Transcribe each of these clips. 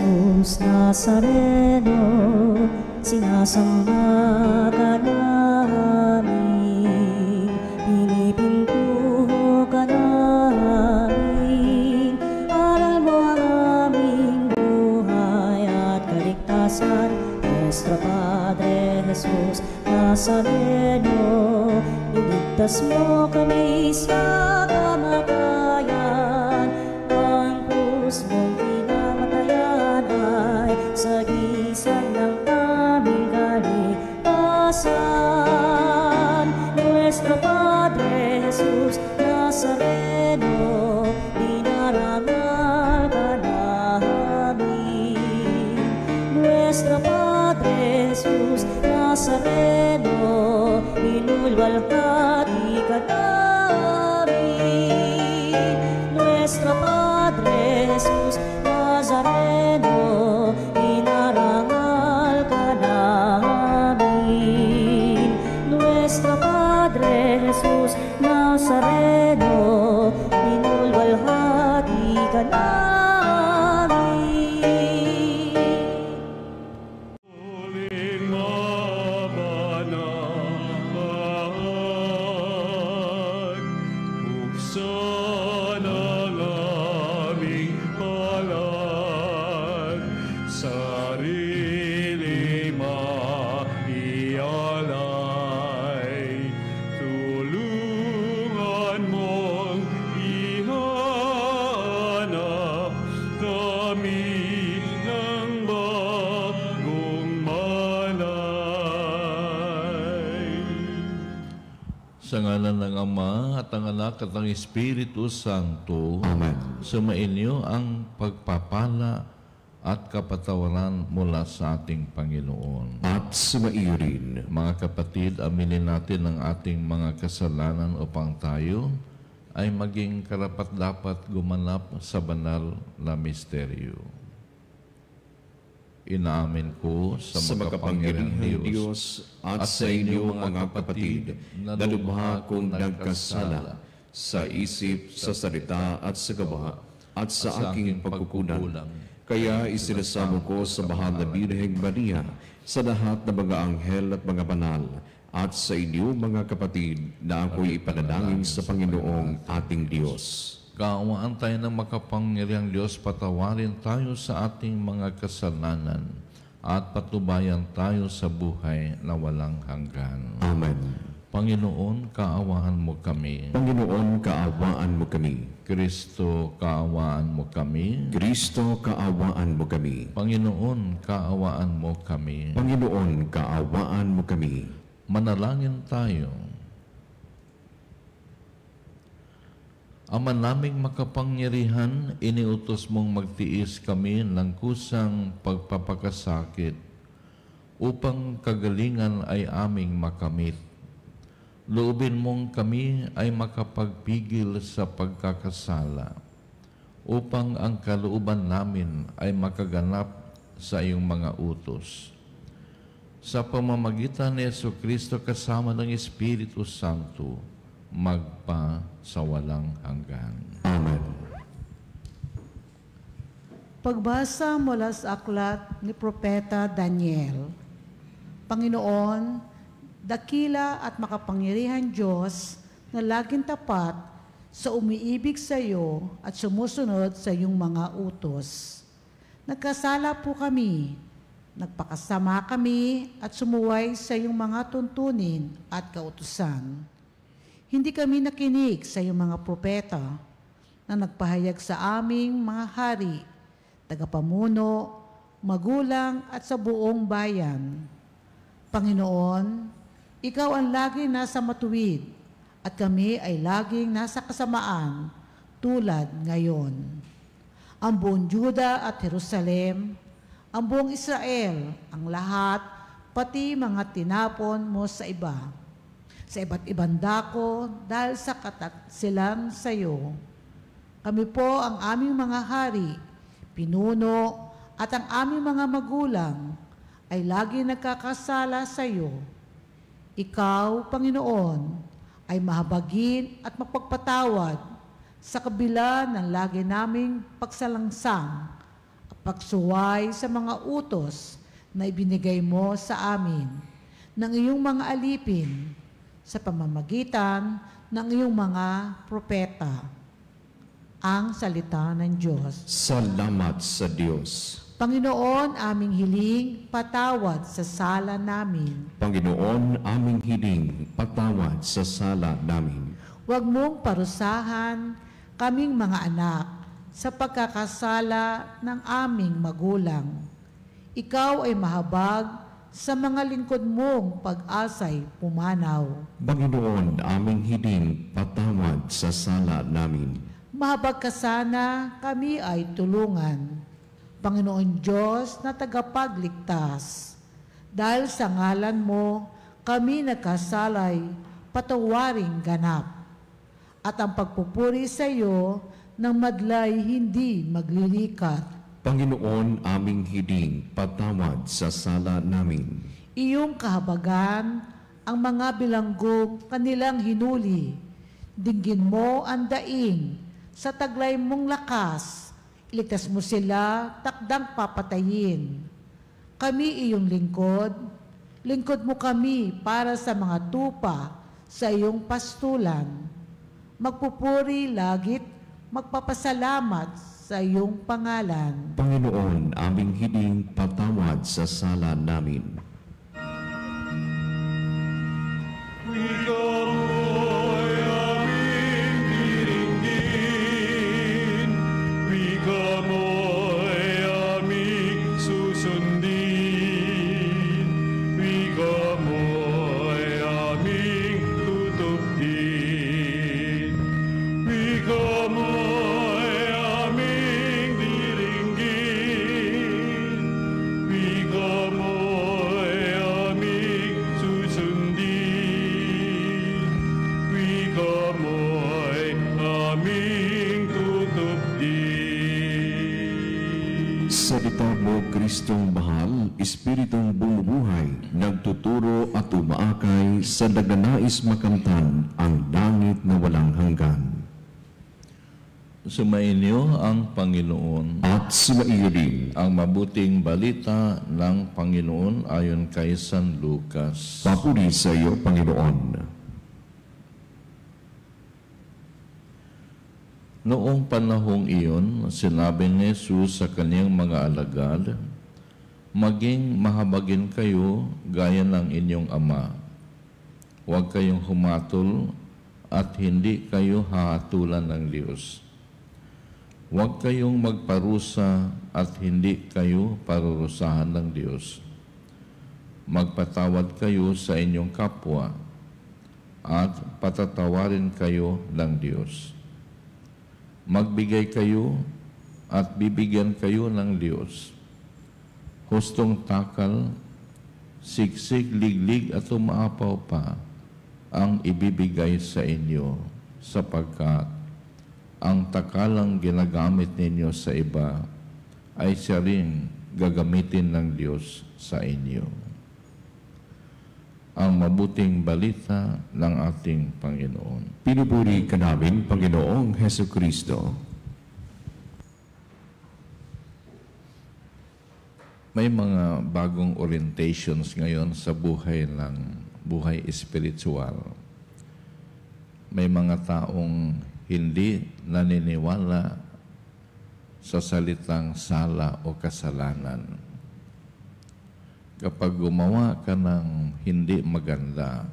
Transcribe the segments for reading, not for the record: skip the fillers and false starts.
Jesus Nazareno, sinasamba ka namin, pinipintuho ka namin, aral mo ang aming buhay at kaligtasan. Nuestro Padre Jesus Nazareno, iligtas mo kami sa kamatayan, ang krus mong pinamatayan ay sagisag ng aming kaligtasan. Nuestro Padre Jesus Nazareno, dinarangal ka namin. Nuestro Padre Jesus Nazareno, inulwalhati ka namin. Nuestro Padre Jesus Nazareno, inarangal ka namin. Nuestro Padre Jesus Nazareno, inulwalhati ka namin. Sa ngalan ng Ama at ang Anak at ang Espiritu Santo. Amen. Sumainyo ang pagpapala at kapatawaran mula sa ating Panginoon. At sumaiyo rin. Mga kapatid, aminin natin ang ating mga kasalanan upang tayo ay maging karapat-dapat gumanap sa banal na misteryo. Inaamin ko sa makapangyarihang Diyos at sa inyong mga kapatid na lubha kong nagkasala sa isip, sa salita at sa gawa at sa aking pagkukulang. Kaya isinasamo ko sa mahal na Birheng Maria, sa lahat ng mga anghel at mga banal, at sa inyo mga kapatid na ako'y ipanalangin sa Panginoong ating Diyos. Kaawaan tayo ng makapangyarihang Diyos, patawarin tayo sa ating mga kasalanan at patubayan tayo sa buhay na walang hanggan. Amen. Panginoon, kaawaan mo kami. Panginoon, kaawaan mo kami. Kristo, kaawaan mo kami. Kristo, kaawaan mo kami. Panginoon, kaawaan mo kami. Panginoon, kaawaan mo kami. Manalangin tayo. Ama naming makapangyarihan, iniutos mong magtiis kami ng kusang pagpapakasakit upang kagalingan ay aming makamit. Loobin mong kami ay makapagpigil sa pagkakasala upang ang kalooban namin ay makaganap sa iyong mga utos. Sa pamamagitan ni Jesucristo kasama ng Espiritu Santo, magpa sa walang hanggan. Amen. Pagbasa mula sa aklat ni Propeta Daniel. Panginoon, dakila at makapangyarihan Diyos na laging tapat sa umiibig sa iyo at sumusunod sa iyong mga utos. Nagkasala po kami, nagpakasama kami at sumuway sa iyong mga tuntunin at kautusan. Hindi kami nakinig sa iyong mga propeta na nagpahayag sa aming mga hari, tagapamuno, magulang at sa buong bayan. Panginoon, ikaw ang laging nasa matuwid at kami ay laging nasa kasamaan tulad ngayon. Ang buong Juda at Jerusalem, ang buong Israel, ang lahat, pati mga tinapon mo sa iba. Sa iba't ibang dako dahil sa kataksilan sa iyo. Kami po ang aming mga hari, pinuno at ang aming mga magulang ay lagi nagkakasala sa iyo. Ikaw, Panginoon, ay mahabagin at mapagpatawad sa kabila ng lagi naming pagsalangsang, pagsuway sa mga utos na ibinigay mo sa amin ng iyong mga alipin sa pamamagitan ng iyong mga propeta. Ang salita ng Diyos. Salamat sa Diyos. Panginoon, aming hiling, patawad sa sala namin. Panginoon, aming hiling, patawad sa sala namin. Huwag mong parusahan kaming mga anak sa pagkakasala ng aming magulang. Ikaw ay mahabag sa mga lingkod mong pag-asay pumanaw. Panginoon, aming hiling, patawad sa sala namin. Mahabag ka sana, kami ay tulungan. Panginoon Diyos na tagapagligtas, dahil sa ngalan mo, kami nagkasalay, patawaring ganap. At ang pagpupuri sa iyo ng madlay hindi maglilikat. Panginoon, aming hiling, patawad sa sala namin. Iyong kahabagan ang mga bilanggong kanilang hinuli. Dinggin mo ang daing sa taglay mong lakas. Iligtas mo sila, takdang papatayin. Kami iyong lingkod, lingkod mo kami para sa mga tupa sa iyong pastulan. Magpupuri lagit, magpapasalamat sa iyong pangalan. Panginoon, aming hiling, patawad sa sala namin. Salita mo, Kristong bahal, Espiritong bumubuhay, nagtuturo at umaakay sa nagnanais makamtan ang langit na walang hanggan. Sumainyo ang Panginoon. At sumaiyo din Ang mabuting balita ng Panginoon ayon kay San Lucas. papuri sa iyo, Panginoon. Noong panahong iyon, sinabi ni Jesus sa kaniyang mga alagad, maging mahabagin kayo gaya ng inyong ama. Huwag kayong humatol at hindi kayo hahatulan ng Diyos. Huwag kayong magparusa at hindi kayo parurusahan ng Diyos. Magpatawad kayo sa inyong kapwa at patatawarin kayo ng Diyos. Magbigay kayo at bibigyan kayo ng Diyos. Hustong takal, siksik, liglig at umaapaw pa ang ibibigay sa inyo, sapagkat ang takalang ginagamit ninyo sa iba ay siya rin gagamitin ng Diyos sa inyo. Ang mabuting balita ng ating Panginoon. Pinupuri ka namin, Panginoong Heso Kristo. May mga bagong orientations ngayon sa buhay espiritual. May mga taong hindi naniniwala sa salitang sala o kasalanan. Kapag gumawa ka ng hindi maganda,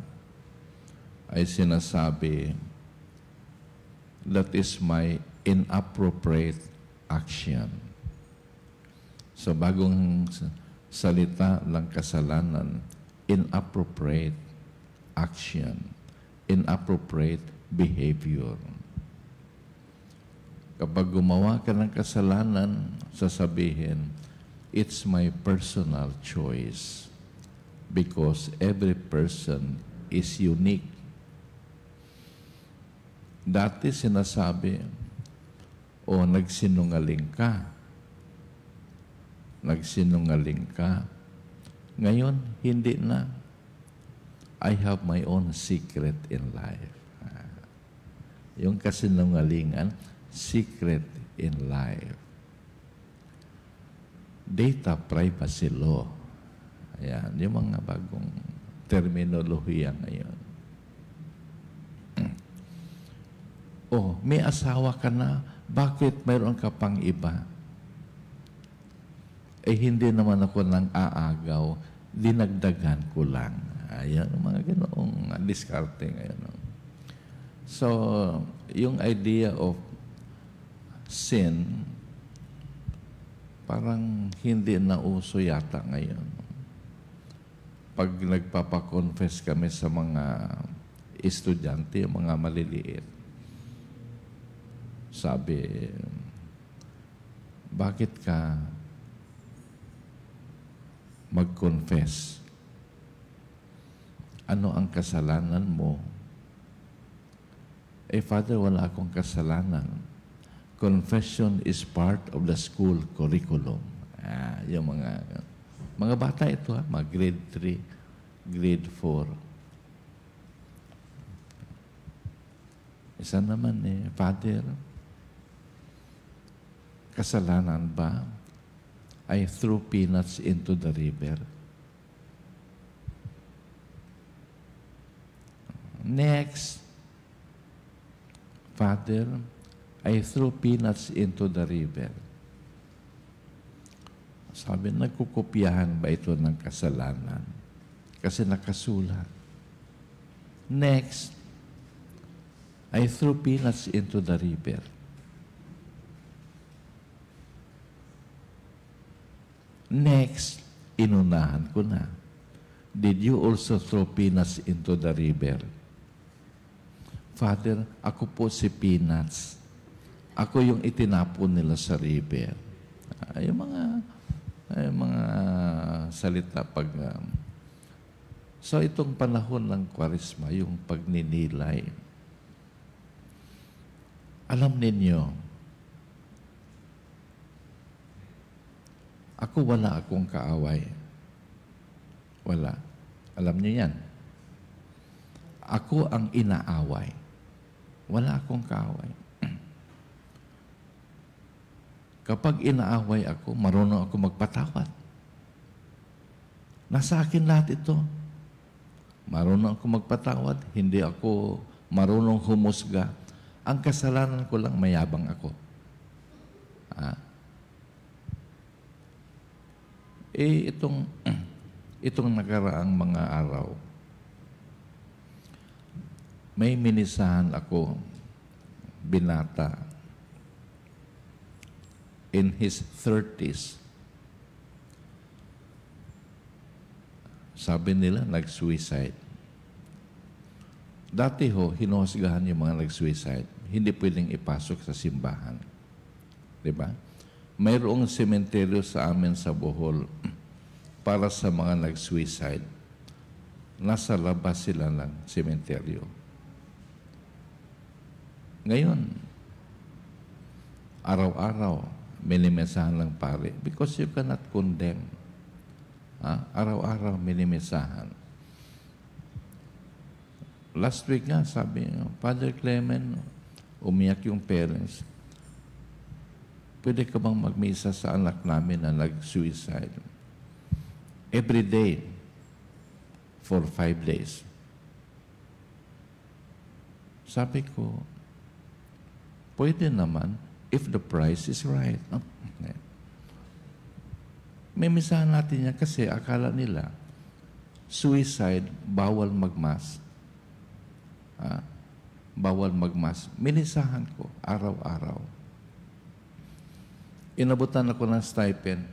ay sinasabi, that is my inappropriate action. Sa bagong salita ng kasalanan, inappropriate action, inappropriate behavior. Kapag gumawa ka ng kasalanan, sasabihin, it's my personal choice because every person is unique. Dati sinasabi, nagsinungaling ka. Nagsinungaling ka. Ngayon, hindi na. I have my own secret in life. Yung kasinungalingan, secret in life. data privacy law. Ayan, yung mga bagong terminolohiya ngayon. Oh, may asawa ka na, bakit mayroon ka pang iba? Eh, hindi naman ako nang aagaw, dinagdagan ko lang. Ayan, mga ganoong diskarte ngayon. So, yung idea of sin, parang hindi na uso yata ngayon. Pag nagpapakonfess kami sa mga estudyante, mga maliliit, sabi, bakit ka mag-confess? Ano ang kasalanan mo? Eh, Father, wala akong kasalanan. Confession is part of the school curriculum. Yung mga bata ito, mga grade 3, grade 4. Isa naman Father, kasalanan ba I threw peanuts into the river? Next, Father, I threw peanuts into the river. Sabi, nagkukopyahan ba ito ng kasalanan? Kasi nakasulat. Next, I threw peanuts into the river. Next, inunahan ko na. Did you also throw peanuts into the river? Father, ako po si Peanuts. Ako yung itinapon nila sa river. Yung mga salita pag... So, itong panahon ng Kwaresma, yung pagninilay. Alam ninyo, ako wala akong kaaway. Wala. Alam niyo yan. Ako ang inaaway. Wala akong kaaway. Kapag inaaway ako, marunong ako magpatawad. Nasa akin lahat ito. Marunong ako magpatawad, hindi ako marunong humusga. Ang kasalanan ko lang, mayabang ako. Itong nakaraang mga araw, may minisahan ako, binata, in his 30s. Sabi nila, nag-suicide. Dati hinuhusgahan yung mga nag-suicide. Hindi pwedeng ipasok sa simbahan. Diba? Mayroong sementeryo sa amin sa Bohol para sa mga nag-suicide. Nasa labas sila ng sementeryo. Ngayon, araw-araw, minimesahan lang pare because you cannot condemn. Araw-araw, minimesahan. Last week nga, sabi, Father Clement, umiyak yung parents. Pwede ka bang magmisa sa anak namin na nag-suicide? Every day, for 5 days. Sabi ko, pwede naman if the price is right. May misahan natin yan kasi akala nila suicide, bawal magmas. Bawal magmas. Minisahan ko, araw-araw. Inabutan ako ng stipend,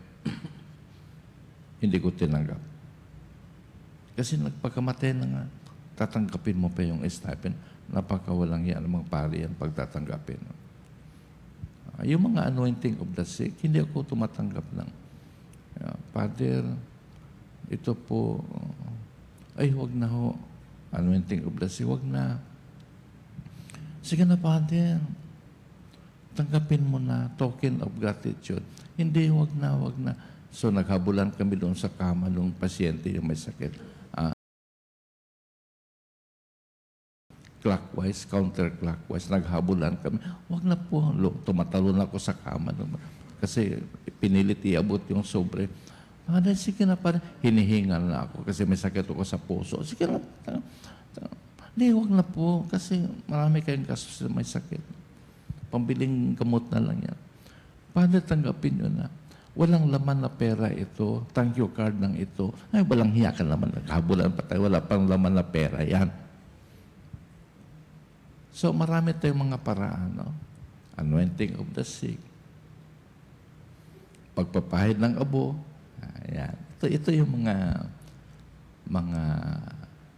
hindi ko tinanggap. Kasi nagpagkamatay na nga, tatanggapin mo pa yung stipend. Napakawalang yan, mga pari yan pagtatanggapin. Yung mga anointing of the sick, hindi ako tumatanggap ng, Father, ito po, ay huwag na ho, anointing of the sick, huwag na. Sige na, Father, tanggapin mo na, token of gratitude. Hindi, huwag na, huwag na. So, naghabulan kami doon sa kama ng pasyente yung may sakit. Clockwise, counterclockwise, naghabulan kami. Huwag na po, tumatalon ako sa kama. kasi pinilit iabot yung sobre. Father, sige na Father. Hinihingal na ako kasi may sakit ako sa puso. Sige na. Hindi, huwag na po kasi marami kayong kasos na may sakit. Pambiling gamot na lang yan. Father, tanggapin nyo na. Walang laman na pera ito. Thank you card ng ito. Ay, walang hiya ka naman. Naghabulan pa tayo. Wala pang laman na pera. Yan. So, marami tayong mga paraan. No? Anointing of the sick. Pagpapahid ng abo. Ayan. Ito yung mga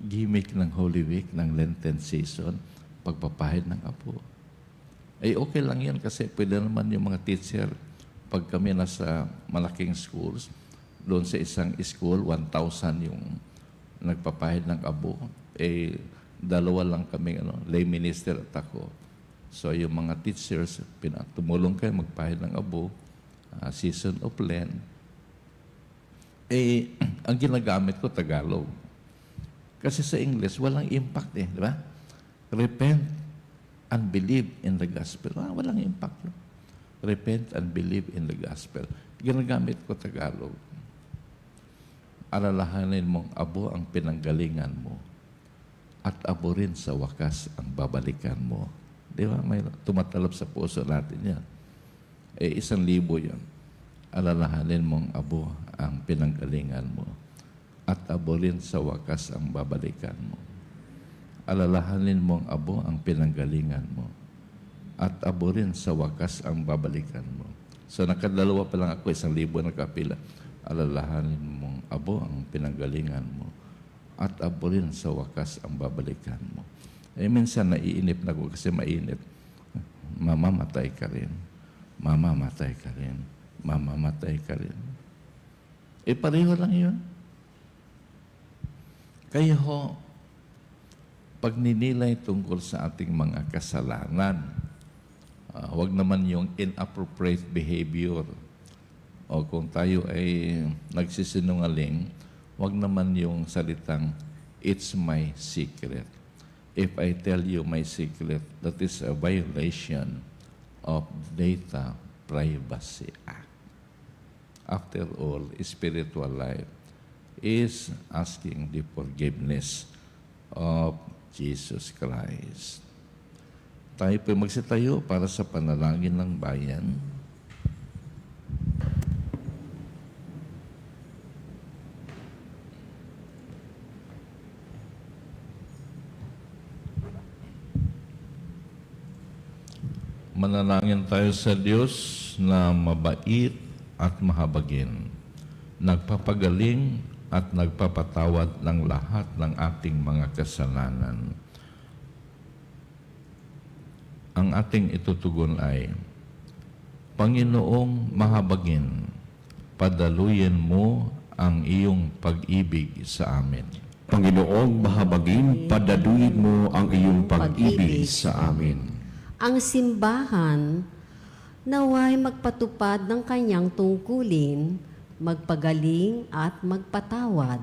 gimmick ng Holy Week, ng Lenten season. Pagpapahid ng abo. Ay, okay lang yan kasi pwede naman yung mga teacher pag kami nasa malaking schools, doon sa isang school, 1,000 yung nagpapahid ng abo. Eh, 2 lang kami, lay minister at ako. So, yung mga teachers, tumulong kayo magpahid ng abo, season of Lent. Eh, ang ginagamit ko, Tagalog. Kasi sa English, walang impact eh, di ba? Repent and believe in the gospel. Walang impact yun. Repent and believe in the gospel. Ginagamit ko Tagalog. Alalahanin mong abo ang pinanggalingan mo at abo rin sa wakas ang babalikan mo. Di ba? May tumatalab sa puso natin yan. Eh, 1,000 yan. Alalahanin mong abo ang pinanggalingan mo at abo rin sa wakas ang babalikan mo. Alalahanin mong abo ang pinanggalingan mo at abo rin sa wakas ang babalikan mo. So, nakadalawa pa lang ako, 1,000 na kapila. Alalahanin mong abo ang pinanggalingan mo at abo rin sa wakas ang babalikan mo. Eh, minsan naiinip na ako kasi mainit. Mamamatay ka rin. Mamamatay ka rin. Mamamatay ka rin. Eh, pareho lang yun. Kaya ho, pag ninilay tungkol sa ating mga kasalanan, huwag naman yung inappropriate behavior. O kung tayo ay nagsisinungaling, huwag naman yung salitang, it's my secret. If I tell you my secret, that is a violation of Data Privacy Act. After all, spiritual life is asking the forgiveness of Jesus Christ. Tayo po magsitayo para sa panalangin ng bayan. Manalangin tayo sa Diyos na mabait at mahabagin, nagpapagaling at nagpapatawad ng lahat ng ating mga kasalanan. Ang ating itutugon ay, Panginoong mahabagin, padaluyin mo ang iyong pag-ibig sa amin. Panginoong mahabagin, padaluyin mo ang iyong pag-ibig sa amin. Ang simbahan naway magpatupad ng kanyang tungkulin, magpagaling at magpatawad.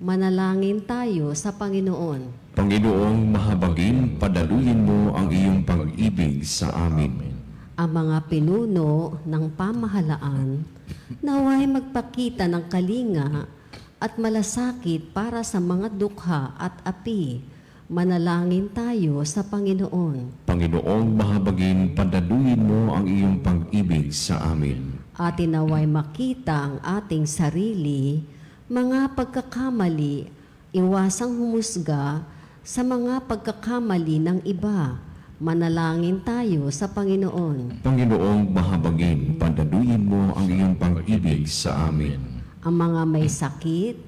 Manalangin tayo sa Panginoon. Panginoong mahabagin, padaluyin mo ang iyong pag-ibig sa amin. Ang mga pinuno ng pamahalaan naway magpakita ng kalinga at malasakit para sa mga dukha at api. Manalangin tayo sa Panginoon. Panginoong mahabagin, padaluyin mo ang iyong pag-ibig sa amin. Atin naway makita ang ating sarili, mga pagkakamali, iwasang humusga sa mga pagkakamali ng iba. Manalangin tayo sa Panginoon. Panginoong mahabagin, padaluyin mo ang iyong pag-ibig sa amin. Ang mga may sakit,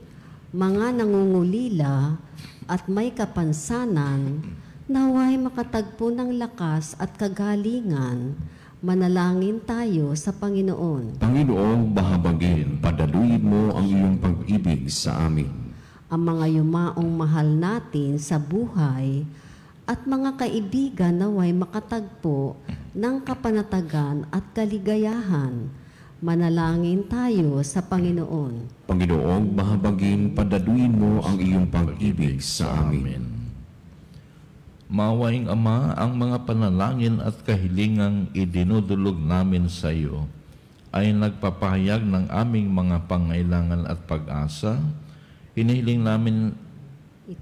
mga nangungulila, at may kapansanan, naway makatagpo ng lakas at kagalingan. Manalangin tayo sa Panginoon. Panginoong mahabagin, padaluyin mo ang iyong pag-ibig sa amin. Ang mga yumaong mahal natin sa buhay at mga kaibigan naway makatagpo ng kapanatagan at kaligayahan. Manalangin tayo sa Panginoon. Panginoong mahabagin, padaluyin mo ang iyong pag-ibig sa amin. Mawaing Ama, ang mga panalangin at kahilingang idinudulog namin sa iyo ay nagpapahayag ng aming mga pangailangan at pag-asa. Hinihiling namin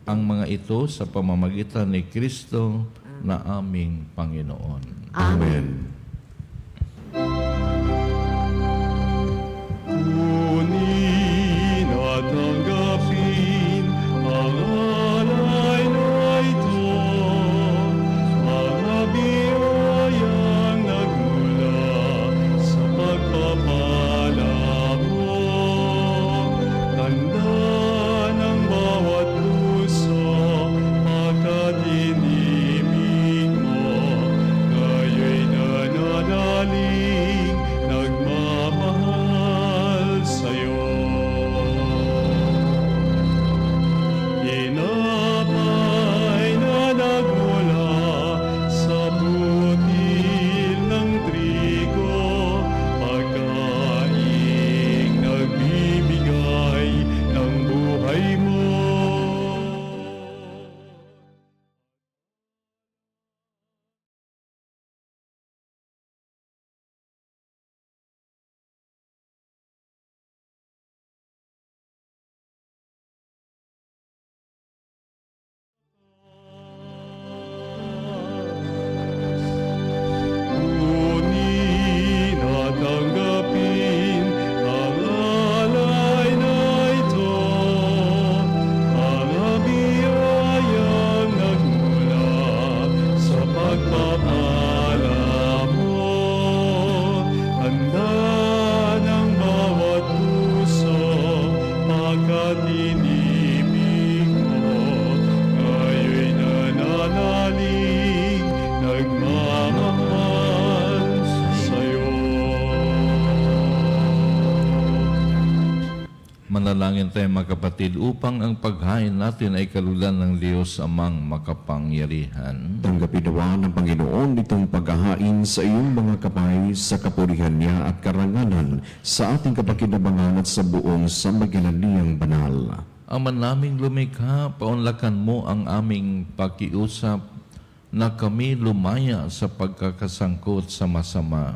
ang mga ito sa pamamagitan ni Kristo na aming Panginoon. Amen. Kunin at tanggapin ang alay na ito, mga biyayang nagmula sa pagpapala mo. Tanda ng bawat puso, pagkatinibig mo, kayo'y nananaling, nagmamahal sa'yo. Tinapay na nagmula sa butil ng trigo, pagkaing nagbibigay ng buhay mo. Kunin at tanggapin ang alay na ito, mga biyayang nagmula sa pagpapala mo. Handa ng bawat puso, pagkatinibig mo, kayo'y nananaling, nagmamahal sa'yo. Manalangin tayo mga kapatid upang ang paghain natin ay kalulan ng Diyos amang makapangyarihan. Tanggapin nawa ng Panginoon itong paghahain sa iyong mga kapay sa kapurihan niya at karangalan sa ating kapakinabangan at sa buong sambayanan niyang banal. Ama naming lumikha, paunlakan mo ang aming pakiusap na kami lumaya sa pagkakasangkot sa masama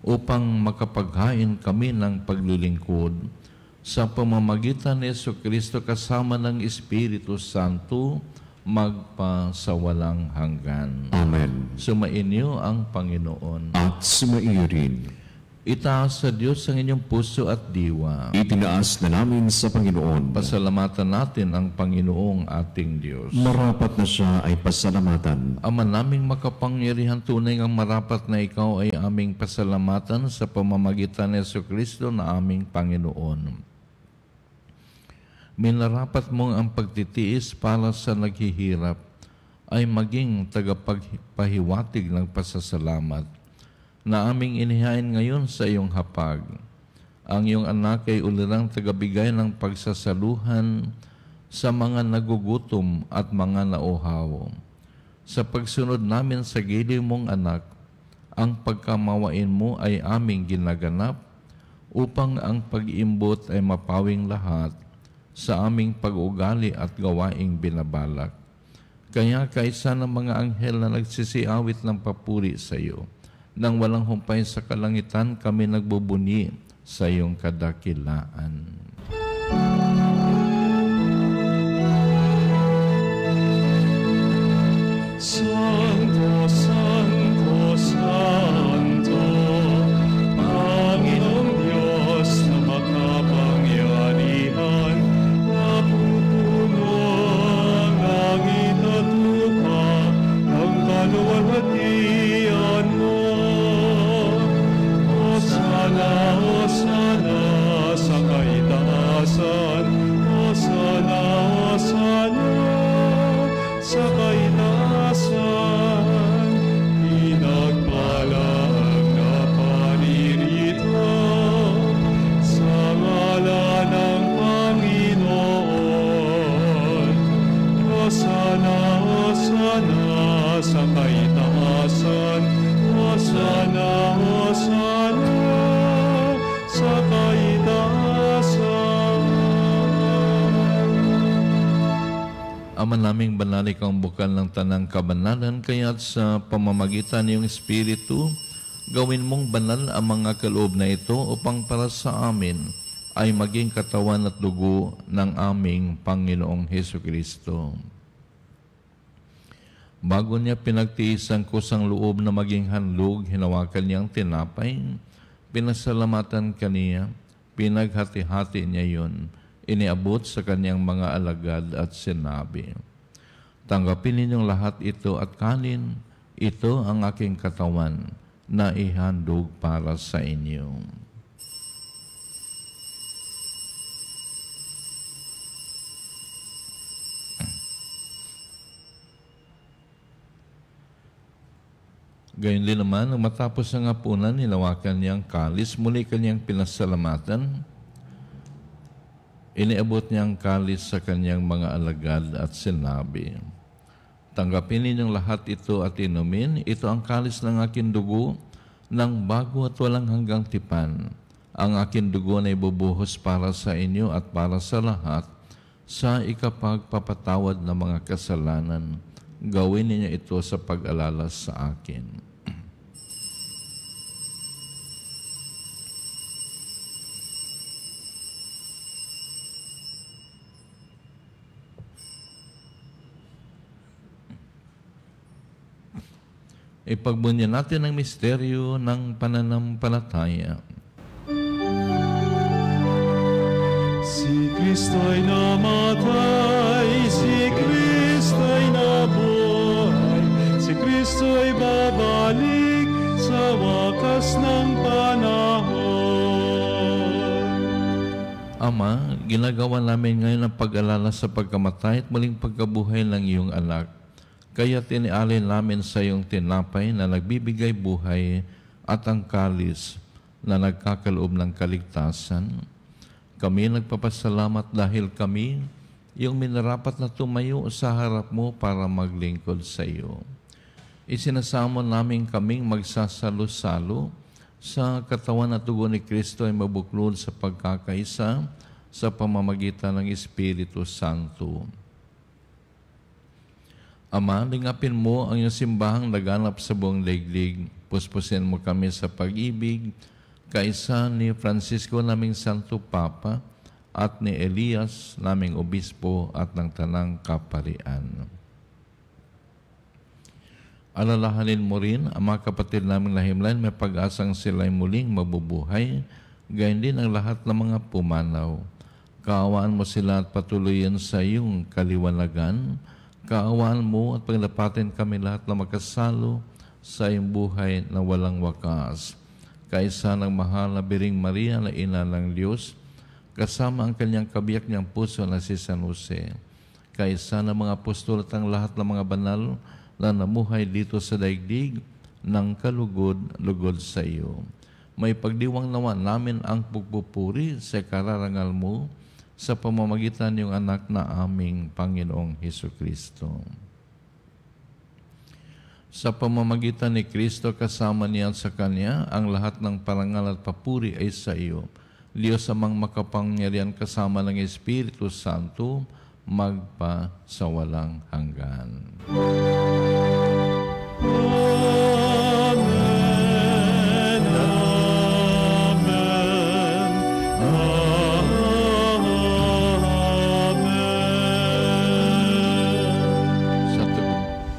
upang makapaghain kami ng paglilingkod sa pamamagitan ni Jesucristo kasama ng Espiritu Santo magpasawalang hanggan. Amen. Sumainyo ang Panginoon. At sumaiyo rin. Itaas sa Diyos ang inyong puso at diwa. Itinaas na namin sa Panginoon. Pasalamatan natin ang Panginoong ating Diyos. Marapat na siya ay pasalamatan. Ama naming makapangyarihan, tunay ngang marapat na ikaw ay aming pasalamatan sa pamamagitan ni Jesucristo na aming Panginoon. Minarapat mong ang pagtitiis para sa naghihirap ay maging tagapagpahiwatig ng pasasalamat na aming inihain ngayon sa iyong hapag. Ang iyong anak ay ulirang tagabigay ng pagsasaluhan sa mga nagugutom at mga nauhaw. Sa pagsunod namin sa giliw mong anak, ang pagkamawain mo ay aming ginaganap upang ang pag-iimbot ay mapawing lahat sa aming pag-ugali at gawaing binabalak. Kaya kaisa ng mga anghel na nagsisiawit ng papuri sa iyo, nang walang humpay sa kalangitan kami nagbubuni sa iyong kadakilaan. Santo, Santo, Santo, Panginoong Diyos na makapangyarihan, napupuno ang langit at lupa ng kaluwalhatian mo. Hosana, Hosana sa kaitaasan, Hosana, Hosana sa kaitaasan, pinagpala ang naparirito sa ngalan ng Panginoon. Hosana, Hosana sa kaitaasan, Hosana, Hosana sa kaitaasan. Ama naming banal, ikaw ang bukal ng tanang kabanalan, kaya't sa pamamagitan ng Espiritu Gawin mong banal ang mga kaloob na ito upang para sa amin ay maging katawan at dugo ng aming Panginoong Hesukristo. Bago niya pinagtiis ang kusang loob na maging handog, hinawakan niyang tinapay, pinasalamatan kaniya, pinaghati-hati niya yun, iniabot sa kanyang mga alagad at sinabi, "Tanggapin ninyong lahat ito at kanin, ito ang aking katawan na ihandog para sa inyo." Gayon din naman, nang matapos ang hapunan, hinawakan niyang kalis, muli kanyang pinasalamatan. Iniabot niyang kalis sa kanyang mga alagad at sinabi, "Tanggapin ninyong lahat ito at inumin. Ito ang kalis ng aking dugo ng bago at walang hanggang tipan. Ang aking dugo na ibubuhos para sa inyo at para sa lahat sa ikapagpapatawad ng mga kasalanan. Gawin ninyo ito sa pag-alala sa akin." Ipagbunyan natin ang misteryo ng pananampalataya. Si Kristo'y namatay, si Kristo'y nabuhay, si Kristo'y babalik sa wakas ng panahon. Ama, ginagawa namin ngayon ang pag-alala sa pagkamatay at muling pagkabuhay ng iyong anak. Kaya tinialin namin sa iyong tinapay na nagbibigay buhay at ang kalis na nagkakaloob ng kaligtasan. Kami nagpapasalamat dahil kami yung minarapat na tumayo sa harap mo para maglingkod sa iyo. Isinasamo namin kaming magsasalo-salo sa katawan at dugo ni Kristo ay mabuklod sa pagkakaisa sa pamamagitan ng Espiritu Santo. Ama, lingapin mo ang iyong simbahang naganap sa buong daigdig. Puspusin mo kami sa pag-ibig, kaisa ni Francisco naming Santo Papa at ni Elias naming Obispo at ng Tanang Kaparian. Alalahanin mo rin ang mga kapatid naming lahimlain, may pag-asang sila'y muling mabubuhay, gayon din ang lahat ng mga pumanaw. Kaawaan mo sila at patuloyin sa iyong kaliwanagan. Kaawaan mo at paglapatin kami lahat na makasalo sa iyong buhay na walang wakas. Kaisa ng mahal na Biring Maria na Ina ng Diyos, kasama ang kanyang kabiyak niyang puso na si San Jose. Kaisa ng mga apostol at ang lahat ng mga banal na namuhay dito sa daigdig ng kalugod-lugod sa iyo. May pagdiwang naman namin ang pagpupuri sa kararangal mo sa pamamagitan ng anak na aming Panginoong Hesukristo. Sa pamamagitan ni Kristo, kasama niya sa Kanya, ang lahat ng parangal at papuri ay sa iyo. Diyos amang makapangyarihan kasama ng Espiritu Santo, magpa sa walang hanggan.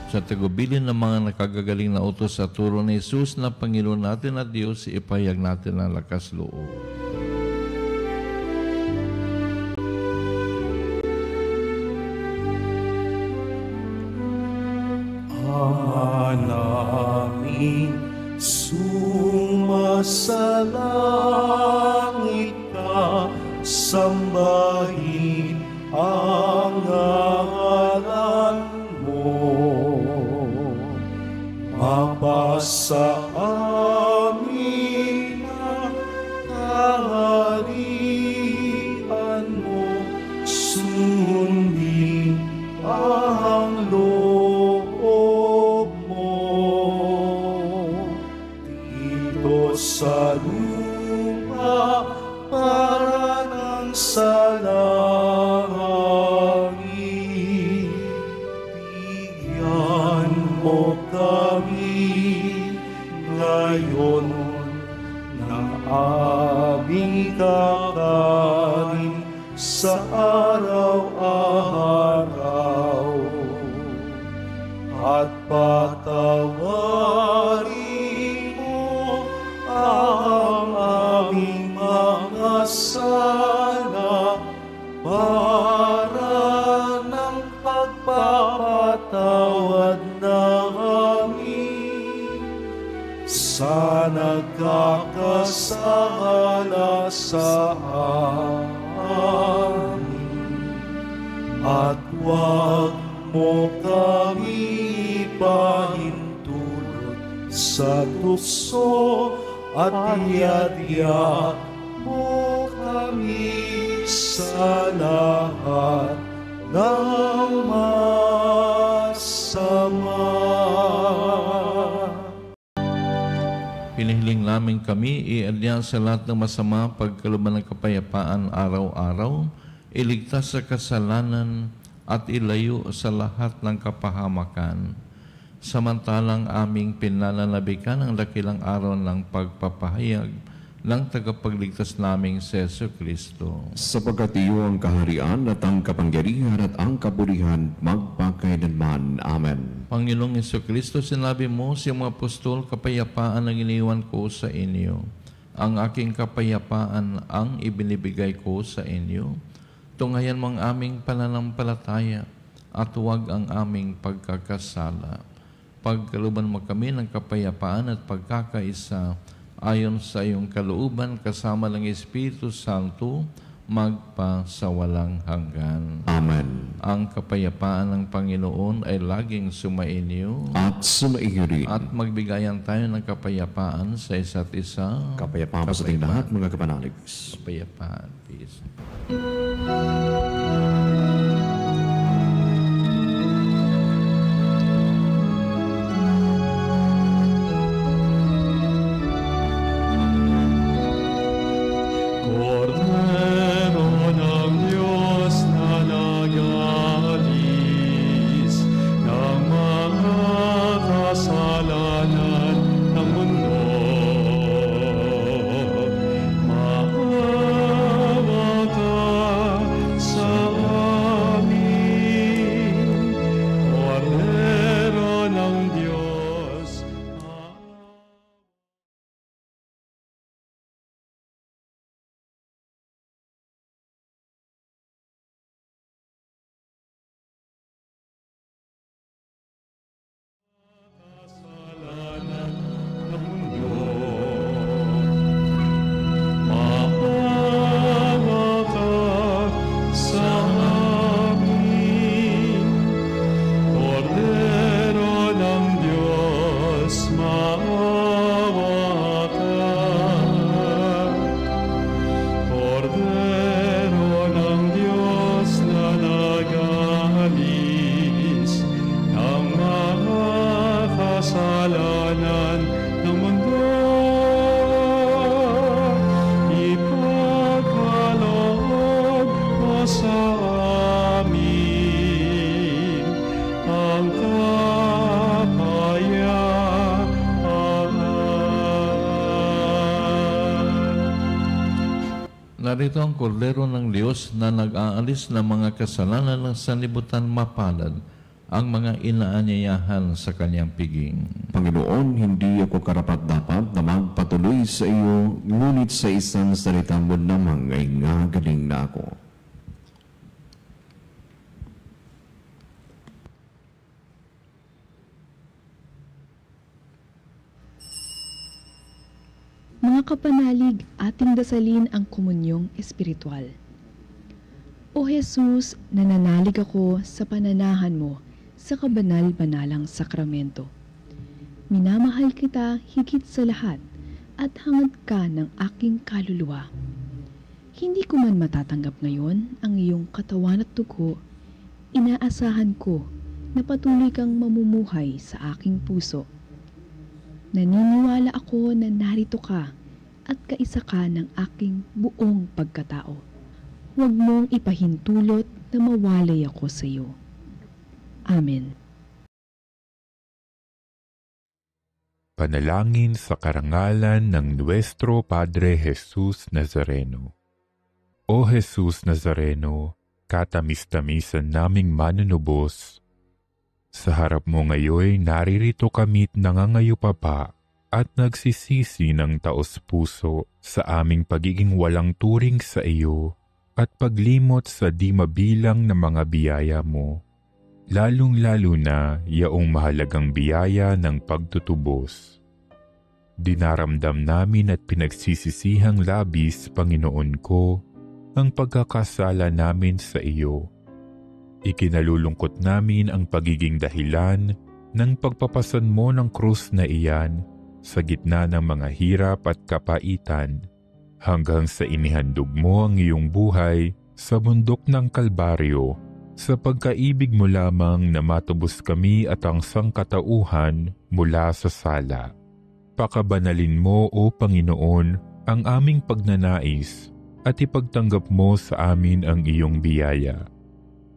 Sa tagubilin ng mga nakagagaling na utos sa turo ni Jesus na Panginoon natin at Diyos, ipahayag natin ang lakas loob. Ama namin, sumasalangit ka, sambahin ang ngalan mo. Mapasa amin ang kaharian mo, sundin ang loob mo. Dito sa lupa para ng sa langit, bigyan mo kami ngayon sa araw-araw at patawarin mo ang aming mga sala para ng pagpapatawad namin sa nagkakasala sa amin. At huwag mo kami ipahintulot sa tukso at iadya mo kami sa lahat ng masama. Pinihiling namin kami iadya sa lahat ng masama, pagkaluban ng kapayapaan araw-araw, iligtas sa kasalanan at ilayo sa lahat ng kapahamakan. Samantalang aming pinananabikan ang dakilang araw ng pagpapahayag ng tagapagligtas naming si Jesucristo. Sapagkat iyo ang kaharian at ang kapangyarihan at ang kapurihan magpakailanman. Amen. Panginoong Jesucristo, sinabi mo sa mga apostol, kapayapaan ang iniwan ko sa inyo. Ang aking kapayapaan ang ibinibigay ko sa inyo. Tunghayan mo ang aming pananampalataya at huwag ang aming pagkakasala. Pagkaluban mo kami ng kapayapaan at pagkakaisa ayon sa iyong kalooban kasama ng Espiritu Santo magpasawalang hanggan. Amen. Ang kapayapaan ng Panginoon ay laging sumainyo At sumaiyo rin. at magbigayan tayo ng kapayapaan sa isa't isa. Kapayapaan po sa ating lahat, mga kapanaligs. Kapayapaan. Peace. Cordero ng Diyos na nag-aalis ng mga kasalanan ng mundo, maawa ka sa amin. Cordero ng Diyos, kasalanan ng mundo, maawa ka sa amin. Cordero ng Diyos, maawa ka. Cordero ng Diyos na nag-aalis ng mga kasalanan ng mundo, ipagkaloob mo sa amin ang kapayapaan. Narito ang kordero ng Diyos na nag-aalis ng mga kasalanan ng sanlibutan. Mapalad ang mga inaanyayahan sa kanyang piging. Panginoon, hindi ako karapat-dapat na magpatuloy sa iyo, ngunit sa isang salita mo namang ay ngagaling na ako. Mga kapanalig, ating dasalin ang komunyong espiritual. O Jesus, nananalig ako sa pananahan mo sa kabanal-banalang sakramento. Minamahal kita higit sa lahat at hangad ka ng aking kaluluwa. Hindi ko man matatanggap ngayon ang iyong katawan at dugo, inaasahan ko na patuloy kang mamumuhay sa aking puso. Naniniwala ako na narito ka at kaisa ka ng aking buong pagkatao. Huwag mong ipahintulot na mawalay ako sa iyo. Amen. Panalangin sa karangalan ng Nuestro Padre Jesus Nazareno. O Jesus Nazareno, katamis-tamisan naming manunubos, sa harap mo ngayon naririto kami't nangangayupapa at nagsisisi ng taos-puso sa aming pagiging walang turing sa iyo at paglimot sa di mabilang na mga biyaya mo, lalong-lalo na yaong mahalagang biyaya ng pagtutubos. Dinaramdam namin at pinagsisisihang labis, Panginoon ko, ang pagkakasala namin sa iyo. Ikinalulungkot namin ang pagiging dahilan ng pagpapasan mo ng krus na iyan sa gitna ng mga hirap at kapaitan, hanggang sa inihandog mo ang iyong buhay sa bundok ng Kalbaryo, sa pagkaibig mo lamang na matubos kami at ang sangkatauhan mula sa sala. Pakabanalin mo, O Panginoon, ang aming pagnanais at ipagtanggap mo sa amin ang iyong biyaya.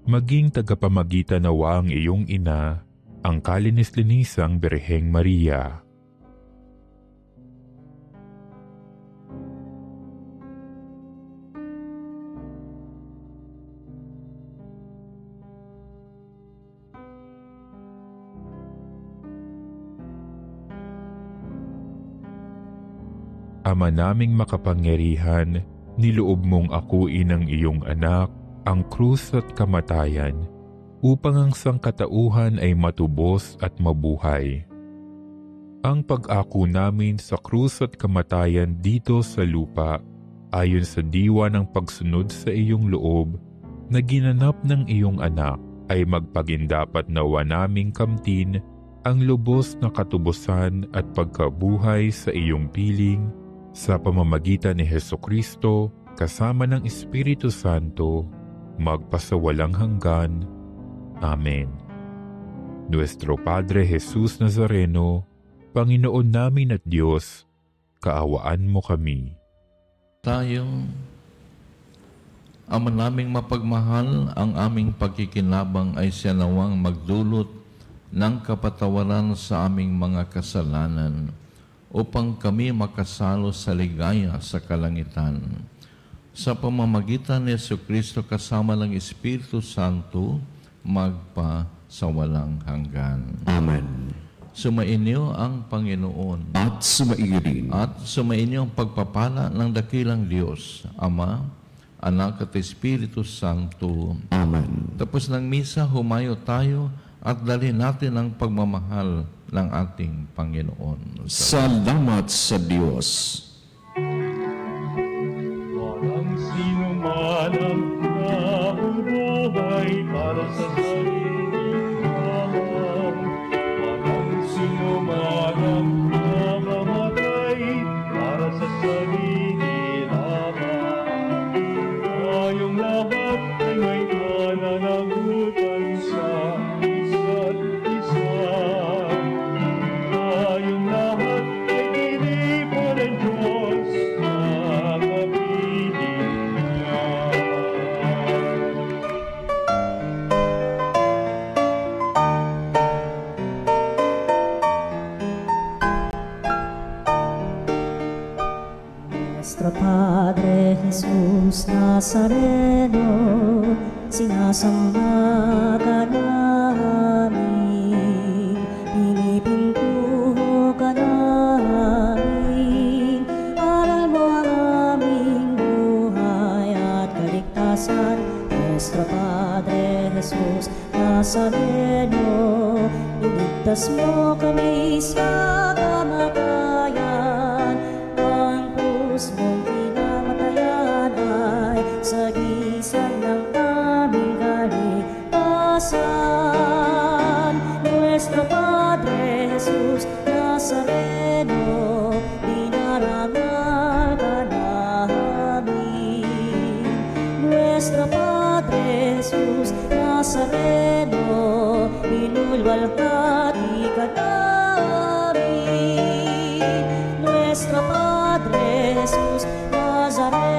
Maging tagapamagitan nawa ang iyong ina, ang kalinis-linisang Birheng Maria. Ama naming makapangyarihan, niloob mong akuin ang iyong anak, ang krus at kamatayan, upang ang sangkatauhan ay matubos at mabuhay. Ang pag-ako namin sa krus at kamatayan dito sa lupa, ayon sa diwa ng pagsunod sa iyong loob, na ginanap ng iyong anak, ay magpagindapat nawa naming kamtin ang lubos na katubusan at pagkabuhay sa iyong piling, sa pamamagitan ni Hesukristo, kasama ng Espiritu Santo, magpasawalang hanggan. Amen. Nuestro Padre Jesus Nazareno, Panginoon namin at Diyos, kaawaan mo kami. Tayong Ama naming mapagmahal, ang aming pagkikinabang ay siya nawang magdulot ng kapatawaran sa aming mga kasalanan, upang kami makasalo sa ligaya sa kalangitan. Sa pamamagitan ni Jesucristo kasama ng Espiritu Santo, magpa sa walang hanggan. Amen. Sumainyo ang Panginoon. At sumaiyo din. At sumainyo ang pagpapala ng dakilang Diyos, Ama, Anak at Espiritu Santo. Amen. Tapos ng misa, humayo tayo at dalhin natin ang pagmamahal ng ating Panginoon. Salamat sa Diyos. Walang sino man ang nabubuhay para sa sarili lamang. Walang sino man ang namamatay para sa sarili lamang. Tayong lahat ay may pananagutan sa isa't isa. Tayong lahat ay tinipan ng Diyos na kapiling niya. Nuestro Padre Jesus Nazareno, sinasamba ka namin, pinipintuho ka namin, aral mo ang aming buhay at kaligtasan. Nuestro Padre Jesus Nazareno, iligtas mo kami sa kamatayan, ang krus mong pinamatayan ay sagisag ng aming kaligtasan. Nuestro Padre Jesus Nazareno, dinarangal ka namin. Nuestro Padre Jesus Nazareno, inulwalhati ka namin. Nuestro Padre Jesus Nazareno,